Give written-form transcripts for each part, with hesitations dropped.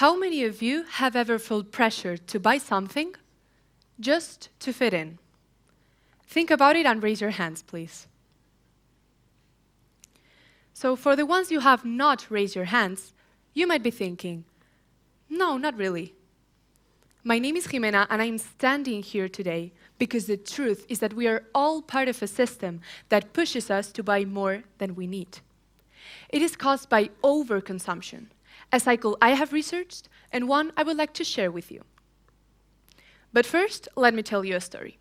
How many of you have ever felt pressure to buy something just to fit in? Think about it and raise your hands, please. So for the ones you have not raised your hands, you might be thinking, no, not really. My name is Jimena, and I'm standing here today because the truth is that we are all part of a system that pushes us to buy more than we need. It is caused by overconsumption, a cycle I have researched and one I would like to share with you. But first, let me tell you a story.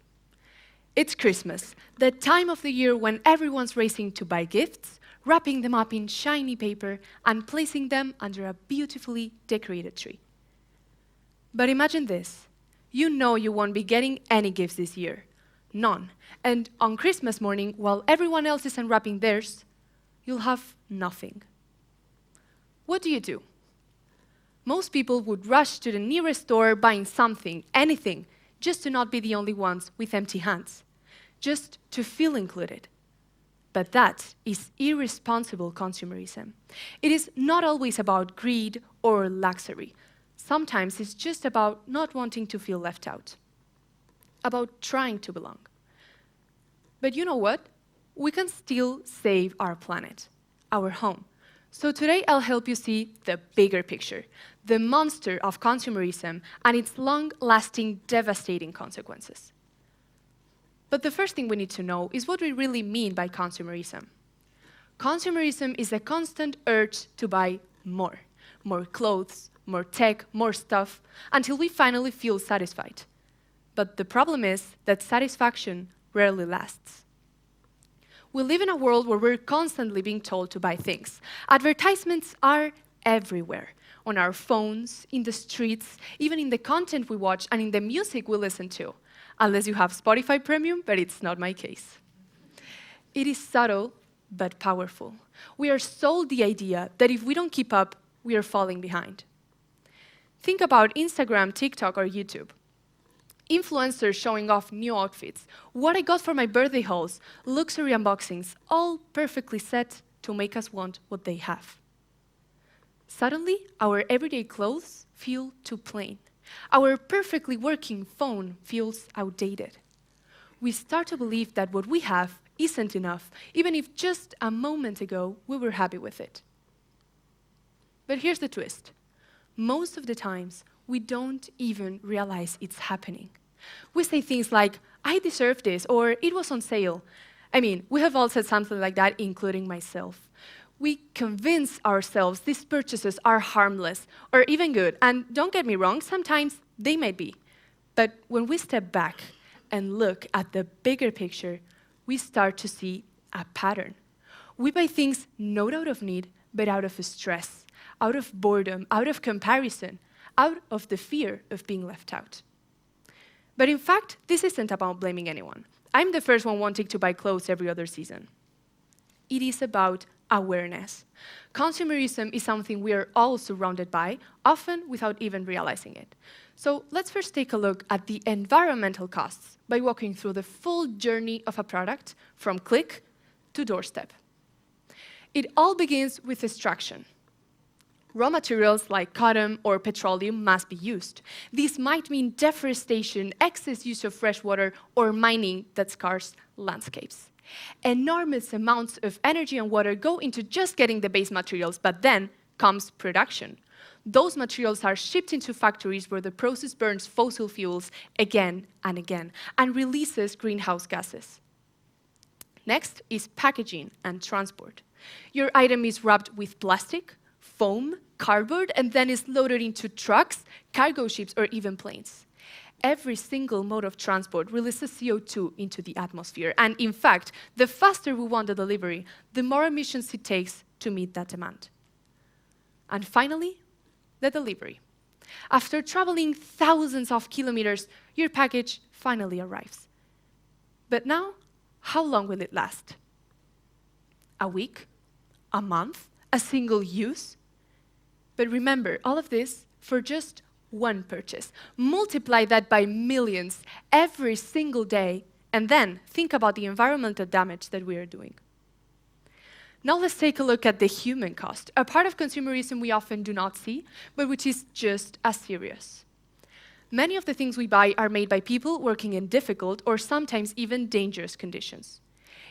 It's Christmas, the time of the year when everyone's racing to buy gifts, wrapping them up in shiny paper, and placing them under a beautifully decorated tree. But imagine this. You know you won't be getting any gifts this year. None. And on Christmas morning, while everyone else is unwrapping theirs, you'll have nothing. What do? Most people would rush to the nearest store buying something, anything, just to not be the only ones with empty hands, just to feel included. But that is irresponsible consumerism. It is not always about greed or luxury. Sometimes it's just about not wanting to feel left out, about trying to belong. But you know what? We can still save our planet, our home. So today I'll help you see the bigger picture, the monster of consumerism and its long-lasting, devastating consequences. But the first thing we need to know is what we really mean by consumerism. Consumerism is a constant urge to buy more clothes, more tech, more stuff, until we finally feel satisfied. But the problem is that satisfaction rarely lasts. We live in a world where we're constantly being told to buy things. Advertisements are everywhere, on our phones, in the streets, even in the content we watch and in the music we listen to. Unless you have Spotify Premium, but it's not my case. It is subtle, but powerful. We are sold the idea that if we don't keep up, we are falling behind. Think about Instagram, TikTok, or YouTube. Influencers showing off new outfits, what I got for my birthday hauls, luxury unboxings, all perfectly set to make us want what they have. Suddenly, our everyday clothes feel too plain. Our perfectly working phone feels outdated. We start to believe that what we have isn't enough, even if just a moment ago we were happy with it. But here's the twist. Most of the times, we don't even realize it's happening. We say things like, I deserve this, or it was on sale. I mean, we have all said something like that, including myself. We convince ourselves these purchases are harmless, or even good. And don't get me wrong, sometimes they might be. But when we step back and look at the bigger picture, we start to see a pattern. We buy things not out of need, but out of stress, out of boredom, out of comparison, out of the fear of being left out. But in fact, this isn't about blaming anyone. I'm the first one wanting to buy clothes every other season. It is about awareness. Consumerism is something we are all surrounded by, often without even realizing it. So let's first take a look at the environmental costs by walking through the full journey of a product from click to doorstep. It all begins with extraction. Raw materials like cotton or petroleum must be used. This might mean deforestation, excess use of fresh water, or mining that scars landscapes. Enormous amounts of energy and water go into just getting the base materials, but then comes production. Those materials are shipped into factories where the process burns fossil fuels again and again and releases greenhouse gases. Next is packaging and transport. Your item is wrapped with plastic, foam, cardboard, and then is loaded into trucks, cargo ships, or even planes. Every single mode of transport releases CO2 into the atmosphere. And in fact, the faster we want the delivery, the more emissions it takes to meet that demand. And finally, the delivery. After traveling thousands of kilometers, your package finally arrives. But now, how long will it last? A week? A month? A single use? But remember, all of this for just one purchase. Multiply that by millions every single day, and then think about the environmental damage that we are doing. Now let's take a look at the human cost, a part of consumerism we often do not see, but which is just as serious. Many of the things we buy are made by people working in difficult or sometimes even dangerous conditions.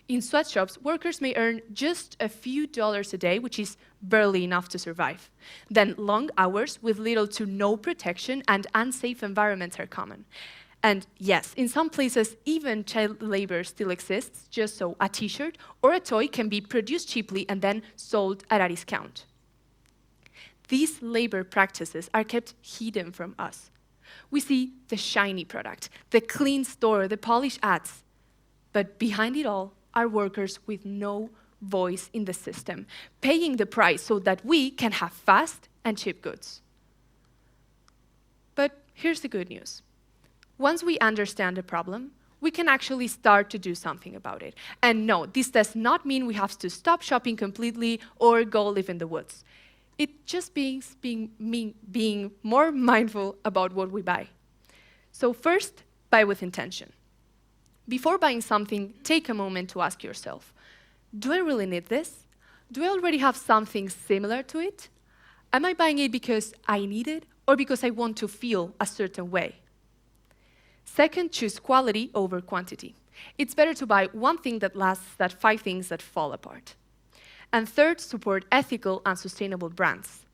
In sweatshops, workers may earn just a few dollars a day, which is barely enough to survive. Then long hours with little to no protection and unsafe environments are common. And yes, in some places, even child labor still exists, just so a t-shirt or a toy can be produced cheaply and then sold at a discount. These labor practices are kept hidden from us. We see the shiny product, the clean store, the polished ads. But behind it all are workers with no voice in the system, paying the price so that we can have fast and cheap goods. But here's the good news. Once we understand the problem, we can actually start to do something about it. And no, this does not mean we have to stop shopping completely or go live in the woods. It just means being more mindful about what we buy. So first, buy with intention. Before buying something, take a moment to ask yourself, do I really need this? Do I already have something similar to it? Am I buying it because I need it or because I want to feel a certain way? Second, choose quality over quantity. It's better to buy one thing that lasts than 5 things that fall apart. And third, support ethical and sustainable brands.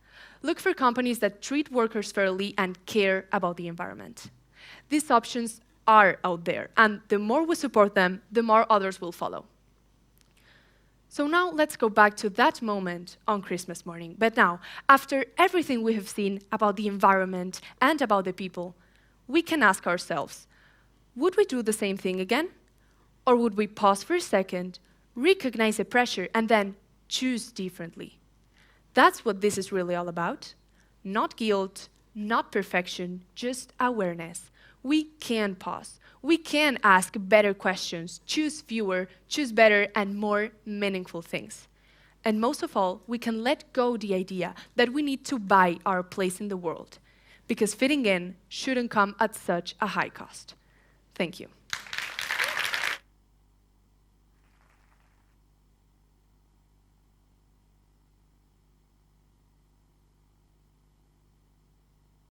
Look for companies that treat workers fairly and care about the environment. These options are out there, and the more we support them, the more others will follow. So now let's go back to that moment on Christmas morning. But now, after everything we have seen about the environment and about the people, we can ask ourselves, would we do the same thing again? Or would we pause for a second, recognize the pressure, and then choose differently? That's what this is really all about. Not guilt, not perfection, just awareness. We can pause. We can ask better questions, choose fewer, choose better, and more meaningful things. And most of all, we can let go the idea that we need to buy our place in the world, because fitting in shouldn't come at such a high cost. Thank you.